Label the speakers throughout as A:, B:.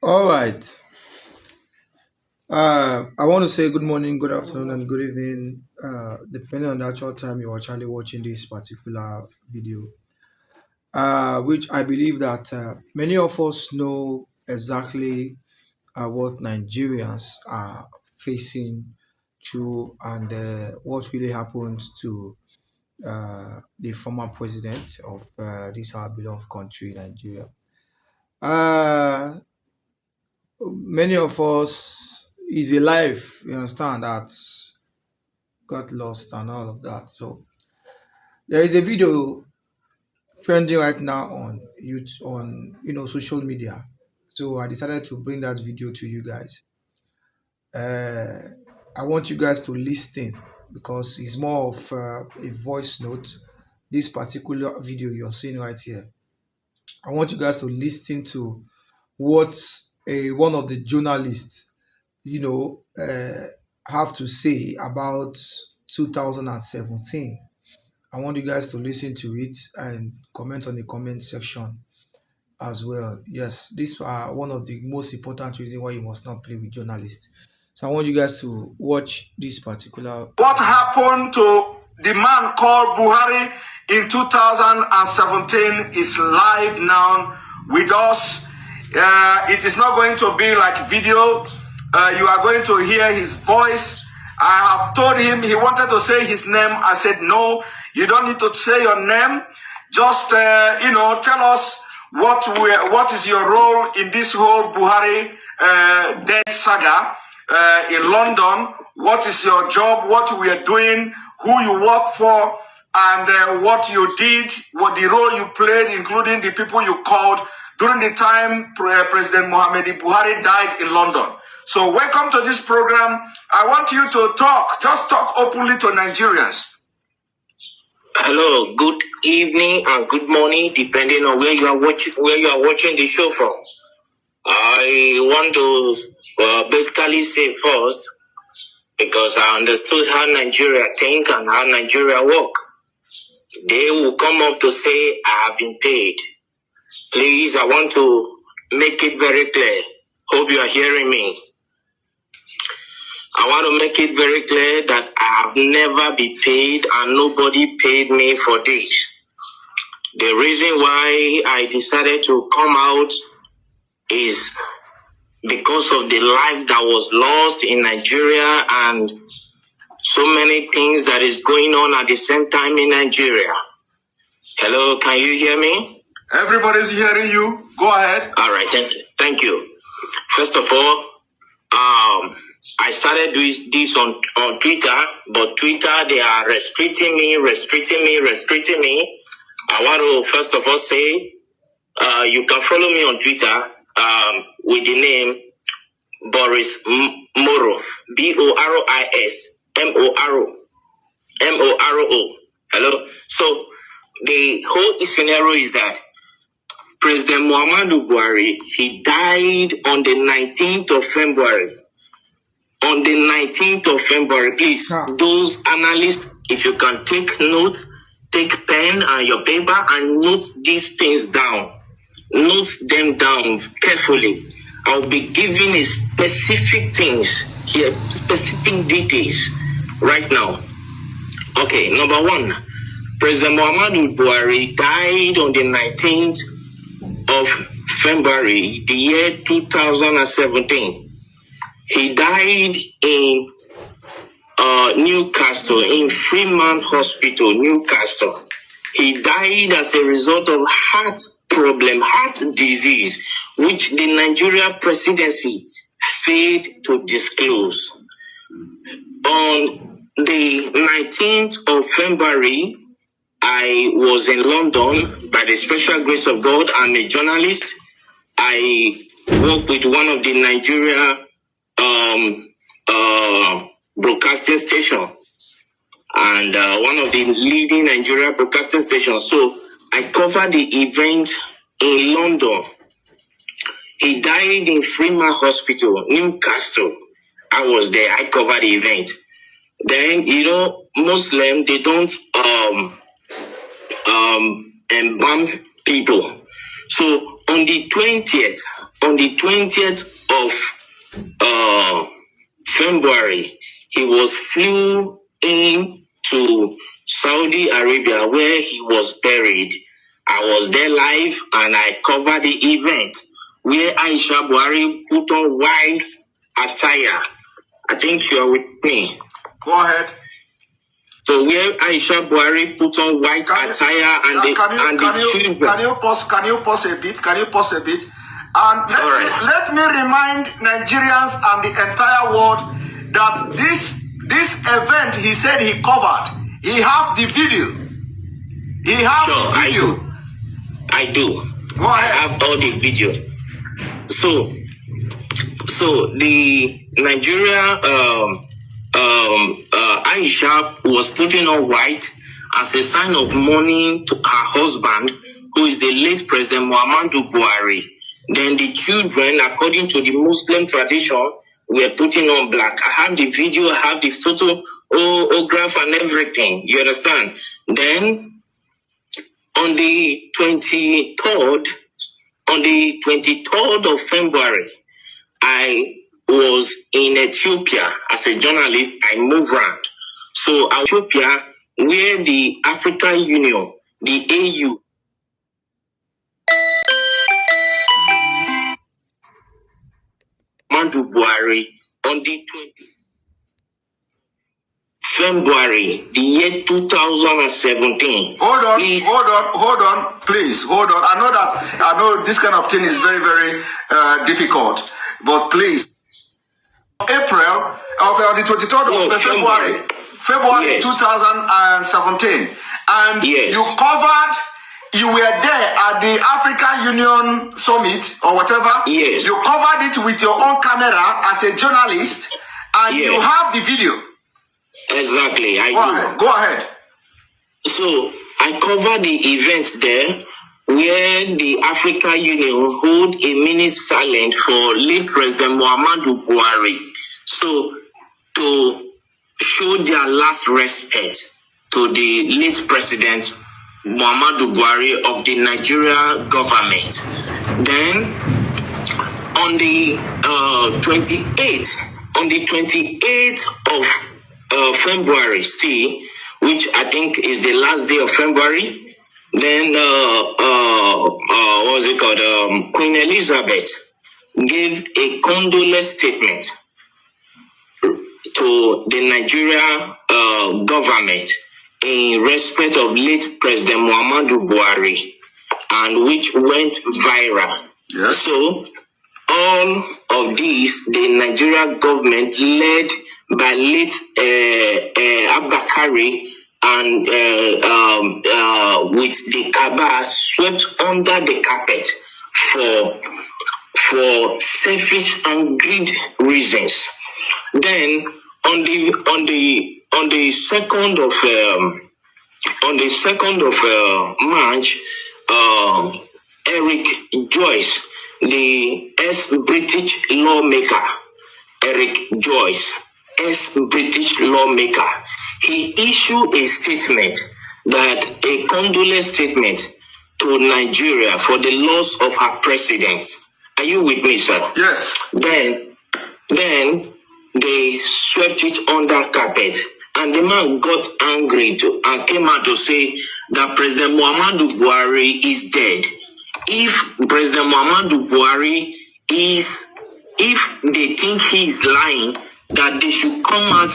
A: All right. I want to say good morning, good afternoon, and good evening, depending on the actual time you're actually watching this particular video. Which I believe that many of us know exactly what Nigerians are facing through and what really happened to the former president of this our beloved country, Nigeria. Uh, Many of us is a life, you understand, that got lost and all of that. So there is a video trending right now on youth on social media. So I decided to bring that video to you guys. Uh, I want you guys to listen because it's more of a voice note. This particular video you're seeing right here. I want you guys to listen to what a one of the journalists have to say about 2017. I want you guys to listen to it and comment on the comment section as well. Yes, these are one of the most important reasons why you must not play with journalists. So I want you guys to watch this particular.
B: What happened to the man called Buhari in 2017 is live now with us. It is not going to be like video. You are going to hear his voice. I have told him he wanted to say his name. I said, no, you don't need to say your name. Just, tell us what is your role in this whole Buhari death saga in London. What is your job? What we are doing? Who you work for? And what you did? What the role you played, including the people you called during the time President Muhammadu Buhari died in London. So welcome to this program. I want you to just talk openly to Nigerians.
C: Hello, good evening and good morning, depending on where you are watching the show from. I want to basically say first, because I understood how Nigeria think and how Nigeria work. They will come up to say, I have been paid. Please, I want to make it very clear. Hope you are hearing me. I want to make it very clear that I have never been paid and nobody paid me for this. The reason why I decided to come out is because of the life that was lost in Nigeria and so many things that is going on at the same time in Nigeria. Hello, can you hear me?
B: Everybody's hearing you. Go ahead.
C: All right, thank you. First of all, I started doing this on Twitter, but Twitter, they are restricting me. I want to first of all say, you can follow me on Twitter with the name Boris Moro, Boris Moro. Hello. So the whole scenario is that President Muhammadu Buhari, he died on the 19th of February. On the 19th of February, please, those analysts, if you can take notes, take pen and your paper and note these things down. Note them down carefully. I'll be giving a specific things here, specific details right now. Okay, number one, President Muhammadu Buhari died on the 19th of February, the year 2017. He died in Newcastle, in Freeman Hospital, Newcastle. He died as a result of heart disease, which the Nigeria presidency failed to disclose. On the 19th of February, I was in London by the special grace of God. I'm a journalist. I work with one of the Nigeria broadcasting station and one of the leading Nigeria broadcasting stations. So I covered the event in London. He died in Freeman Hospital, Newcastle. I was there. I covered the event. Then, Muslim, they don't embalm people. So on the 20th of February, he was flew in to Saudi Arabia, where he was buried. I was there live and I covered the event where Aisha Buhari put on white attire. I think you are with me.
B: Go ahead.
C: So where Aisha Buhari put on white attire and the children.
B: Can you pause a bit? And let me remind Nigerians and the entire world that this event he said he covered. He have the video.
C: I do.
B: Go ahead.
C: I have all the video. So the Nigeria Aisha was putting on white as a sign of mourning to her husband, who is the late President Muhammadu Buhari. Then the children, according to the Muslim tradition, were putting on black. I have the video, I have the photograph and everything. You understand? Then on the 23rd of February, I was in Ethiopia as a journalist. I moved around. So Ethiopia, where the African Union, the AU, Muhammadu Buhari, on the 20th February, the year 2017.
B: Hold on, please. I know this kind of thing is very, very difficult, but please. April of the 23rd of February yes. 2017, and
C: yes.
B: you were there at the African Union Summit or whatever.
C: Yes.
B: You covered it with your own camera as a journalist, and
C: yes.
B: you have the video.
C: Exactly,
B: Go ahead.
C: So I covered the events there where the African Union hold a minute silent for late President Muhammadu Buhari. So to show their last respect to the late President Muhammadu Buhari of the Nigeria government. Then on the 28th of February, still, which I think is the last day of February, then what was it called? Queen Elizabeth gave a condolence statement to the Nigeria government in respect of late President Muhammadu Buhari, and which went viral.
B: Yes.
C: So all of these, the Nigeria government led by late Abakari and with the Kaaba swept under the carpet for selfish and greed reasons. Then on the 2nd of March, Eric Joyce, the ex-British lawmaker, ex-British lawmaker, he issued a statement, a condolence statement to Nigeria for the loss of her president. Are you with me, sir?
B: Yes.
C: Then they swept it under carpet, and the man got angry and came out to say that President Muhammadu Buhari is dead. If President Muhammadu Buhari if they think he is lying, that they should come out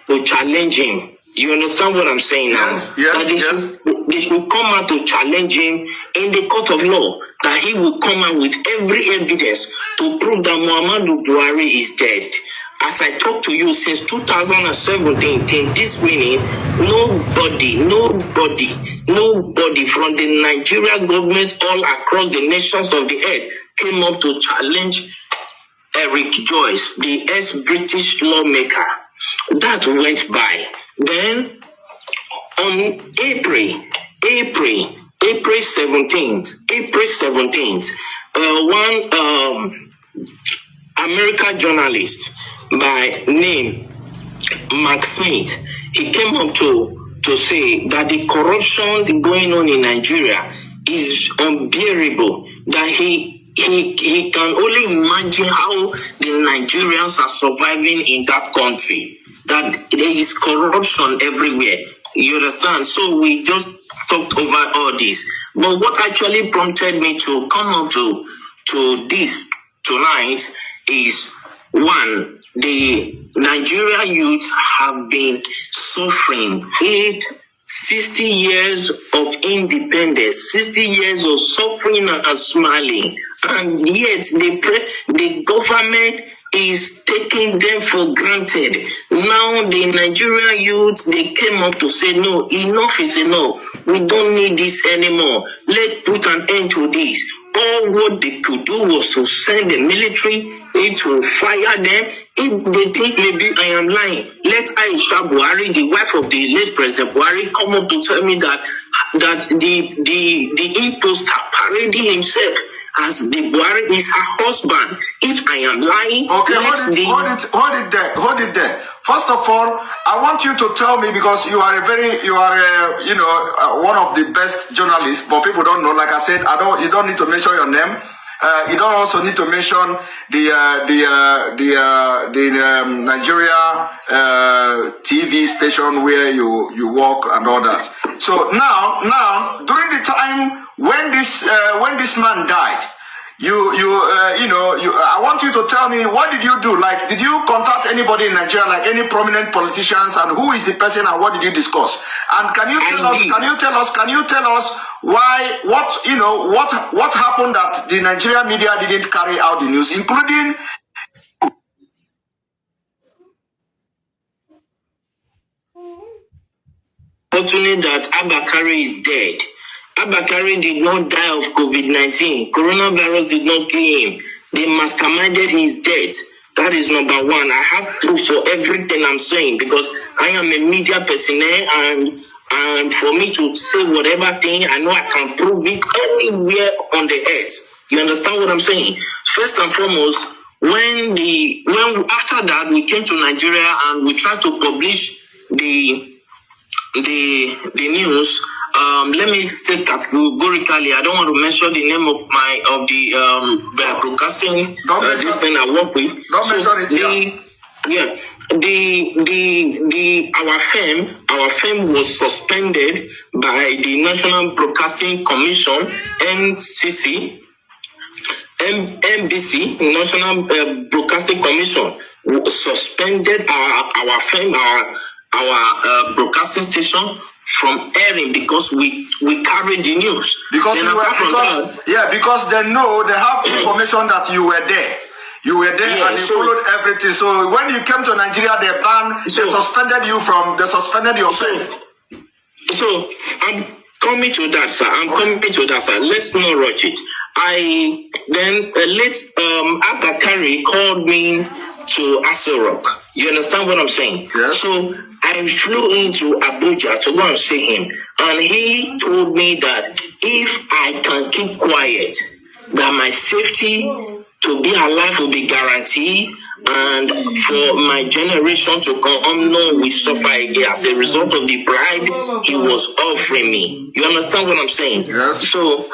C: to challenge him. You understand what I'm saying now?
B: Yes.
C: They should come out to challenge him in the court of law, that he will come out with every evidence to prove that Muhammadu Buhari is dead. As I talk to you, since 2017 till this winning, nobody from the Nigeria government all across the nations of the earth came up to challenge Eric Joyce, the ex-British lawmaker. That went by. Then on April 17th, one American journalist by name Mark Smith, he came up to say that the corruption going on in Nigeria is unbearable. that he can only imagine how the Nigerians are surviving in that country. That there is corruption everywhere. You understand? So we just talked over all this. But what actually prompted me to come up to this tonight is, one, the Nigeria youth have been suffering 60 years of independence, 60 years of suffering and smiling, and yet the government is taking them for granted. Now the Nigerian youth, they came up to say, no, enough is enough. We don't need this anymore. Let's put an end to this. All what they could do was to send the military to fire them. If they think maybe I am lying, let Aisha Buhari, the wife of the late President Buhari, come up to tell me that the imposter parading himself as the Buhari is her husband. If I am lying,
B: okay, hold it there. First of all, I want you to tell me, because you are one of the best journalists, but people don't know. Like I said, you don't need to mention your name. You don't also need to mention the Nigeria TV station where you work and all that. So now during the time when this man died, I want you to tell me, what did you do? Like, did you contact anybody in Nigeria, like any prominent politicians, and who is the person and what did you discuss? And can you tell us why, what happened that the Nigerian media didn't carry out the news, including
C: fortunate that Abakari is dead. Abakari did not die of COVID-19. Coronavirus did not kill him. They masterminded his death. That is number one. I have proof for everything I'm saying, because I am a media personnel, and for me to say whatever thing, I know I can prove it anywhere on the earth. You understand what I'm saying? First and foremost, when after that we came to Nigeria and we tried to publish the news. Let me state categorically, I don't want to mention the name of the broadcasting this thing I work with.
B: Don't mention it.
C: Our firm was suspended by the National Broadcasting Commission, NCC, NBC, National Broadcasting Commission, suspended our firm, our broadcasting station from airing because we carried the news.
B: Because they know, they have information that you were there. You were there, and they followed everything. So when you came to Nigeria, they suspended your firm.
C: So I'm coming to that, sir. Let's not rush it. Abakari called me to Aso Rock. You understand what I'm saying?
B: Yes.
C: So I flew into Abuja to go and see him, and he told me that if I can keep quiet, that my safety to be alive will be guaranteed, and for my generation to come, no, we suffer again as a result of the bribe he was offering me. You understand what I'm saying?
B: Yes.
C: So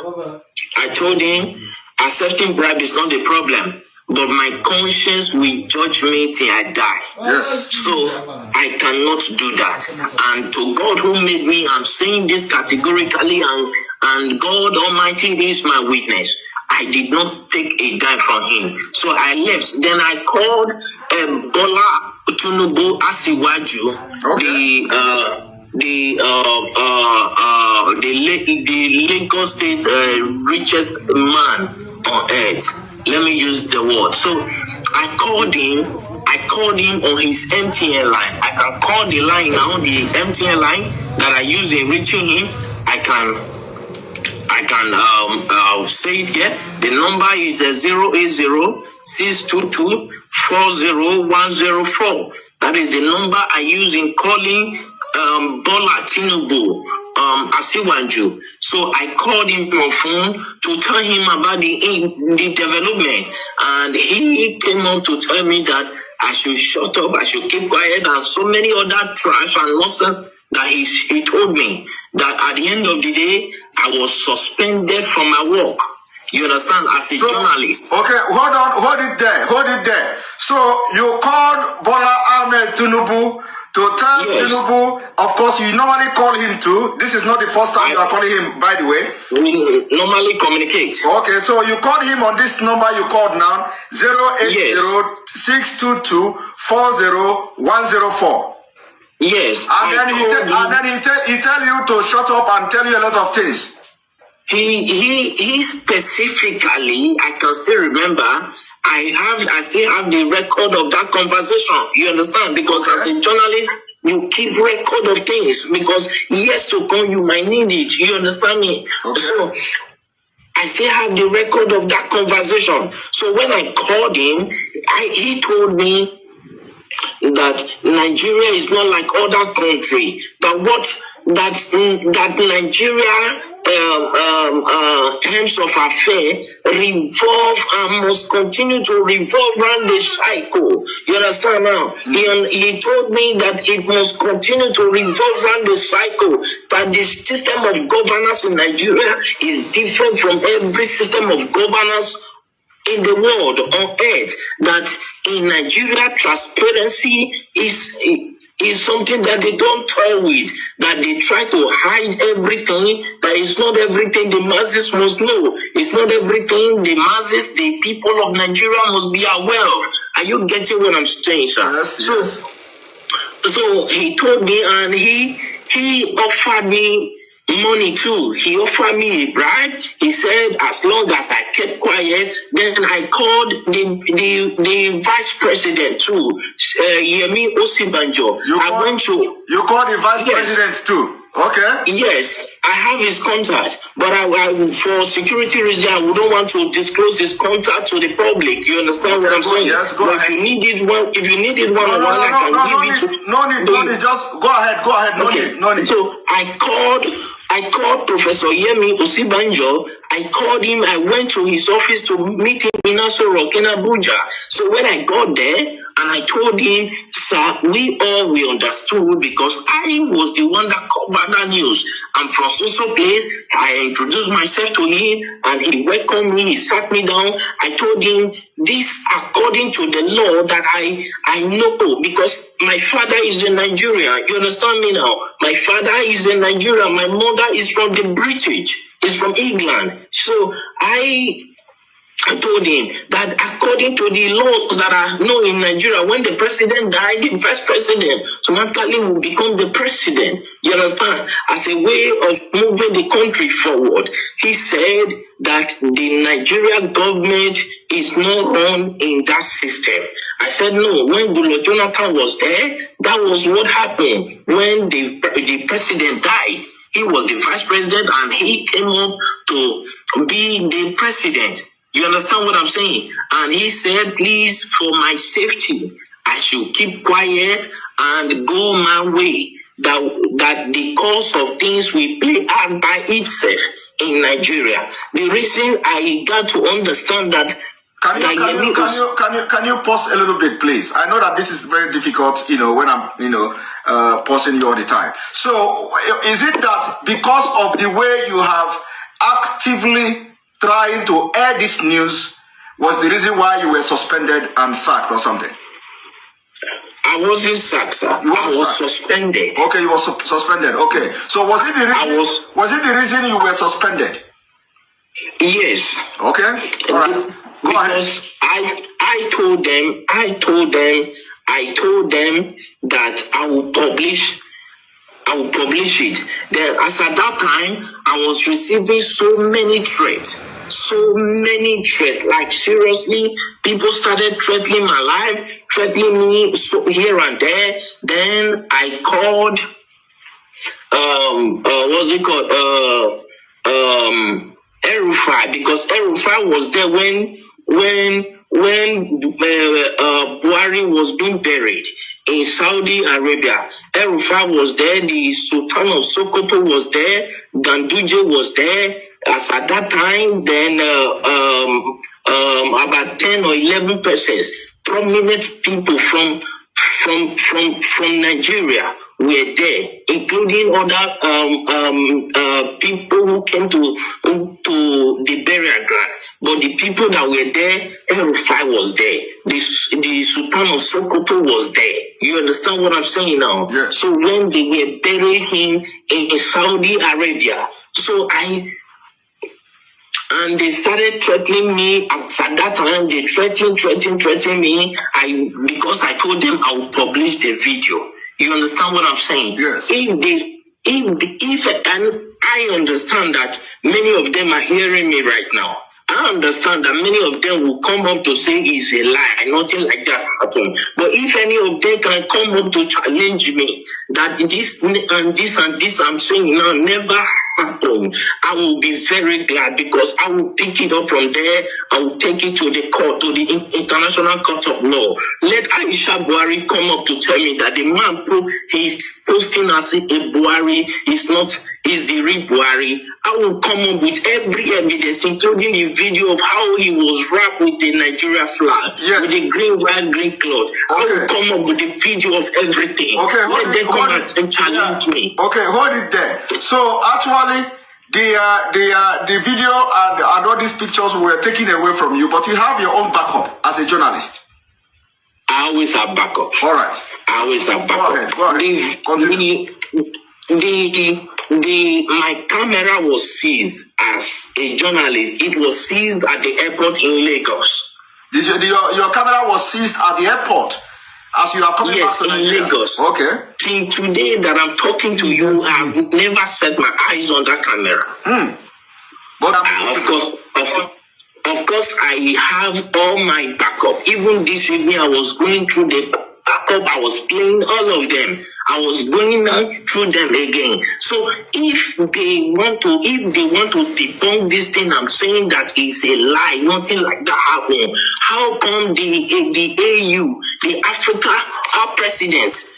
C: I told him, accepting bribe is not the problem, but my conscience will judge me till I die.
B: Yes.
C: So I cannot do that. And to God who made me, I'm saying this categorically, and God Almighty is my witness. I did not take a dime from him. So I left. Then I called Bola Tinubu Asiwaju, the Lagos State richest man on earth. Let me use the word. So I called him on his MTN line. I can call the line now, the MTN line that I use in reaching him. I can say it here. The number is 080-622-40104. That is the number I use in calling Bola Tinubu Asiwaju. So I called him on phone to tell him about the development, and he came up to tell me that I should shut up, I should keep quiet, and so many other trash and nonsense that he told me that at the end of the day I was suspended from my work. You understand? As a journalist.
B: Okay, hold it there. So you called Bola Ahmed Tinubu to tell Tinubu, of course you normally call him too. This is not the first time you are calling him, by the way.
C: We normally communicate.
B: Okay, so you called him on this number you called now, 080-622-40104.
C: Yes.
B: And then he tell you to shut up and tell you a lot of things.
C: He specifically, I can still remember, I still have the record of that conversation. You understand? Because as a journalist, you keep record of things because years to come you might need it. You understand me?
B: Okay.
C: So I still have the record of that conversation. So when I called him, he told me that Nigeria is not like other countries. That Nigeria terms of affair revolve and must continue to revolve around the cycle. You understand now? He told me that it must continue to revolve around the cycle, that the system of governance in Nigeria is different from every system of governance in the world on earth. That in Nigeria, transparency is something that they don't toy with, that they try to hide everything, that it's not everything the masses must know. It's not everything the masses, the people of Nigeria must be aware of. Are you getting what I'm saying, sir?
B: Yes.
C: So he told me, and he offered me money too. He offered me a bribe. He said as long as I kept quiet, then I called the vice president too, Yemi Osibanjo.
B: You called the vice president too. Okay.
C: Yes, I have his contact, but I for security reasons I wouldn't want to disclose his contact to the public. You understand what I'm saying?
B: Yes, go ahead.
C: If you needed one, I can give it to.
B: No need. Just go ahead. No need.
C: So I called Professor Yemi Osibanjo. I called him. I went to his office to meet him in Aso Rock in Abuja. So when I got there, and I told him, sir, we understood because I was the one that covered that news. I'm from so place. I introduced myself to him and he welcomed me. He sat me down. I told him this according to the law that I know because my father is in Nigeria. You understand me now? My father is in Nigeria. My mother is from the British. Is from England. So I told him that according to the laws that are known in Nigeria, when the president died, the vice president automatically will become the president. You understand? As a way of moving the country forward. He said that the Nigeria government is not run in that system. I said no. When Goodluck Jonathan was there, that was what happened. When the president died, he was the vice president and he came up to be the president. You understand what I'm saying? And he said, please, for my safety, I should keep quiet and go my way. That the course of things will play out by itself in Nigeria. The reason I got to understand that.
B: Can you pause a little bit, please? I know that this is very difficult, when I'm, pausing you all the time. So, is it that because of the way you have actively trying to air this news was the reason why you were suspended and sacked or something?
C: I wasn't sacked, sir. I was suspended.
B: Okay, you were suspended. Okay. So was it the reason you were suspended?
C: Yes.
B: Okay. All right. Go
C: because
B: ahead.
C: I told them that I will publish it. Then as at that time, I was receiving so many threats. Like seriously, people started threatening my life, threatening me so here and there. Then I called, El-Rufai, because El-Rufai was there when Buhari was being buried in Saudi Arabia. El-Rufai was there, the Sultan of Sokoto was there, Ganduje was there. As at that time, then about 10 or 11 persons, prominent people from from Nigeria were there, including other people who came to the burial ground. But the people that were there, El-Rufai was there. The Sultan of Sokoto was there. You understand what I'm saying now?
B: Yes.
C: So when they were buried him in Saudi Arabia, and they started threatening me. At that time, they threatened me. Because I told them I would publish the video. You understand what I'm saying?
B: Yes.
C: And I understand that many of them are hearing me right now. I understand that many of them will come up to say it's a lie, nothing like that happened. But if any of them can come up to challenge me that this and this I'm saying now never happened, I will be very glad, because I will pick it up from there. I will take it to the court, to the International Court of Law. Let Aisha Buhari come up to tell me that the man he's posting as a Buhari is the real Buhari. I will come up with every evidence, including the video of how he was wrapped with the Nigeria flag,
B: yes,
C: with the white, green cloth. Okay. I will come up with the video of everything.
B: Okay,
C: let them come out and challenge me.
B: Okay, hold it there. So actually, the video and all these pictures were taken away from you, but you have your own backup as a journalist.
C: I always have backup.
B: All right.
C: I always have backup.
B: Go ahead. Continue.
C: My camera was seized as a journalist. It was seized at the airport in Lagos.
B: Your camera was seized at the airport as you are coming back to Nigeria?
C: Yes, in Lagos.
B: Okay.
C: Till today that I'm talking to you, I've never set my eyes on that camera. But of course, I have all my backup. Even this evening, I was going through the backup. I was playing all of them. I was going through them again. So if they want to debunk this thing, I'm saying that is a lie. Nothing like that happened. How come the AU, the Africa, our presidents,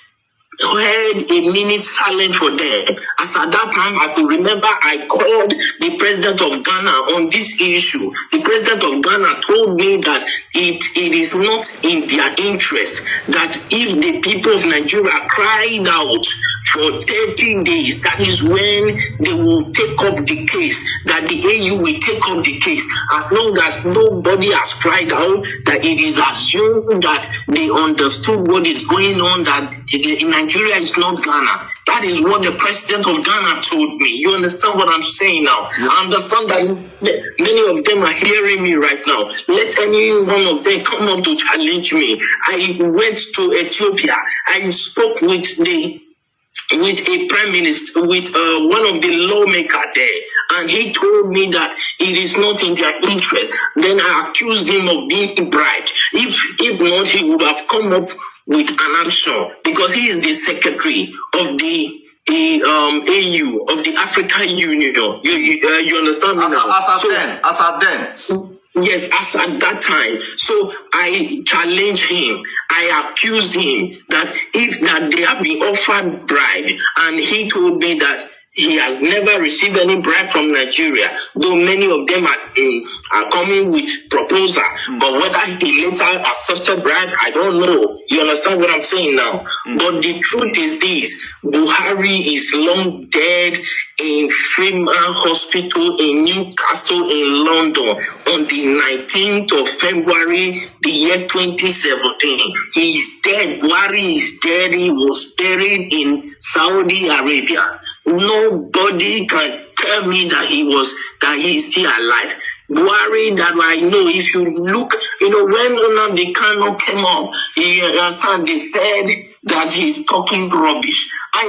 C: had a minute silent for them? As at that time, I could remember I called the president of Ghana on this issue. The president of Ghana told me that it is not in their interest that if the people of Nigeria cried out for 30 days, that is when they will take up the case, that the AU will take up the case. As long as nobody has cried out, that it is assumed that they understood what is going on, that in Nigeria is not Ghana. That is what the president of Ghana told me. You understand what I'm saying now? Yeah. I understand that many of them are hearing me right now. Let any one of them come up to challenge me. I went to Ethiopia. I spoke with a prime minister, with one of the lawmakers there, and he told me that it is not in their interest. Then I accused him of being bribed. If not, he would have come up with an action, because he is the secretary of the AU, of the African Union. You understand me now?
B: As at then.
C: Yes, as at that time. So I challenged him. I accused him that they have been offered bribe, and he told me that he has never received any bribe from Nigeria, though many of them are coming with proposal. But whether he later accepted bribe, I don't know. You understand what I'm saying now? But the truth is this: Buhari is long dead in Freeman Hospital in Newcastle in London on the 19th of February, the year 2017. He is dead. Buhari is dead. He was buried in Saudi Arabia. Nobody can tell me that he's still alive. Buhari, that I know, if you look, when Nnamdi Kanu came up, you understand, they said that he's talking rubbish. I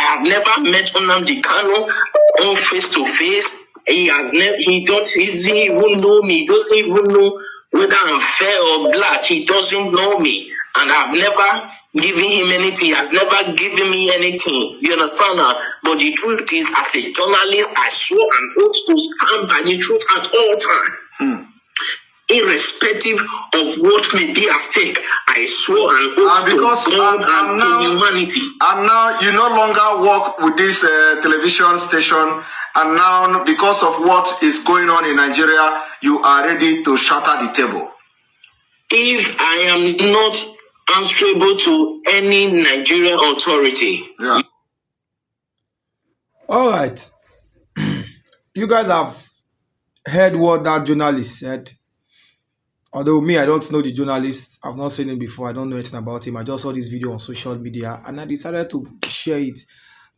C: have never met Nnamdi Kanu on face to face. He doesn't even know me. He doesn't even know whether I'm fair or black. He doesn't know me. And I've never given him anything. He has never given me anything. You understand that? But the truth is, as a journalist, I swore an oath to stand by the truth at all times. Irrespective of what may be at stake, I swore an oath to God and to humanity. And
B: now you no longer work with this television station, and now because of what is going on in Nigeria, you are ready to shatter the table.
C: If I am not answerable to any Nigerian authority.
B: Yeah.
A: All right. You guys have heard what that journalist said. Although me, I don't know the journalist. I've not seen him before. I don't know anything about him. I just saw this video on social media and I decided to share it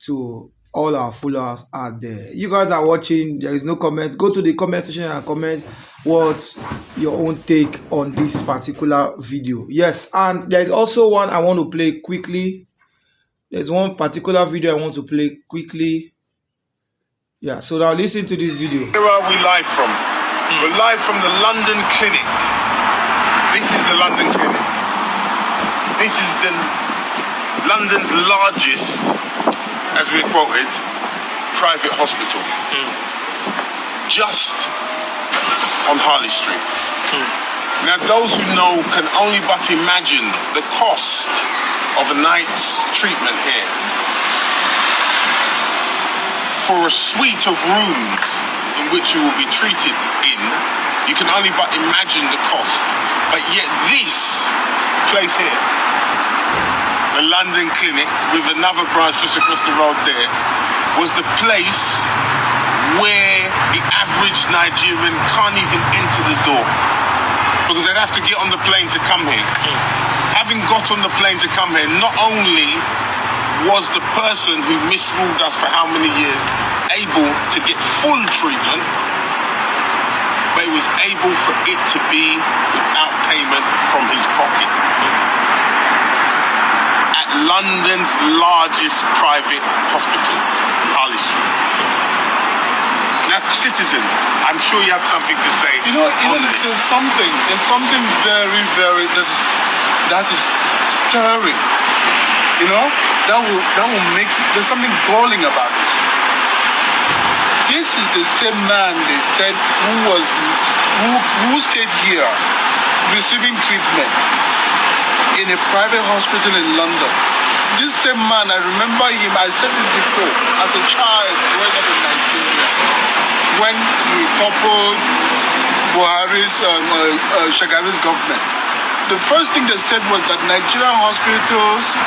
A: to all our followers out there. You guys are watching. There is no comment. Go to the comment section and comment what's your own take on this particular video. Yes, and there is also one I want to play quickly. There's one particular video I want to play quickly. Yeah, so now listen to this video.
D: Where are we live from? We're live from the London Clinic. This is the London Clinic. This is the London's largest, as we quoted, private hospital. Just on Harley Street. Now those who know can only but imagine the cost of a night's treatment here. For a suite of rooms in which you will be treated in, you can only but imagine the cost. But yet this place here, the London Clinic, with another branch just across the road there, was the place where the average Nigerian can't even enter the door because they'd have to get on the plane to come here. Having got on the plane to come here, not only was the person who misruled us for how many years able to get full treatment, but he was able for it to be without payment from his pocket. At London's largest private hospital, Harley Street. Now, citizen, I'm sure you have something to say.
E: There's something very, very that is stirring. That will make, there's something galling about this. This is the same man they said who stayed here receiving treatment in a private hospital in London. This same man, I remember him, I said this before, as a child growing up in Nigeria, when he toppled Buhari's, Shagari's government. The first thing they said was that Nigerian hospitals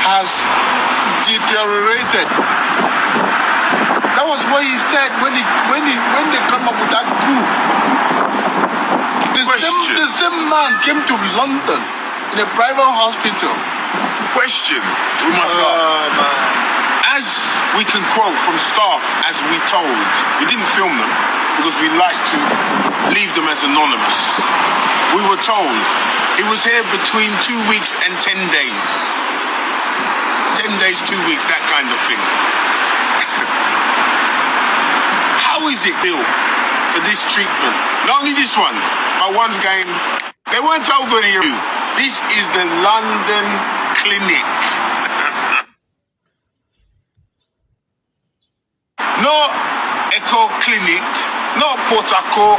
E: has deteriorated. That was what he said when they come up with that coup. The same man came to London in a private hospital.
D: Question we must ask. As we can quote from staff, as we told, we didn't film them because we like to leave them as anonymous. We were told he was here between 2 weeks and 10 days. 10 days, 2 weeks, that kind of thing. How is it built for this treatment? Not only this one, but one's going, they weren't told when you. This is the London Clinic. Not Echo Clinic, not Portaco.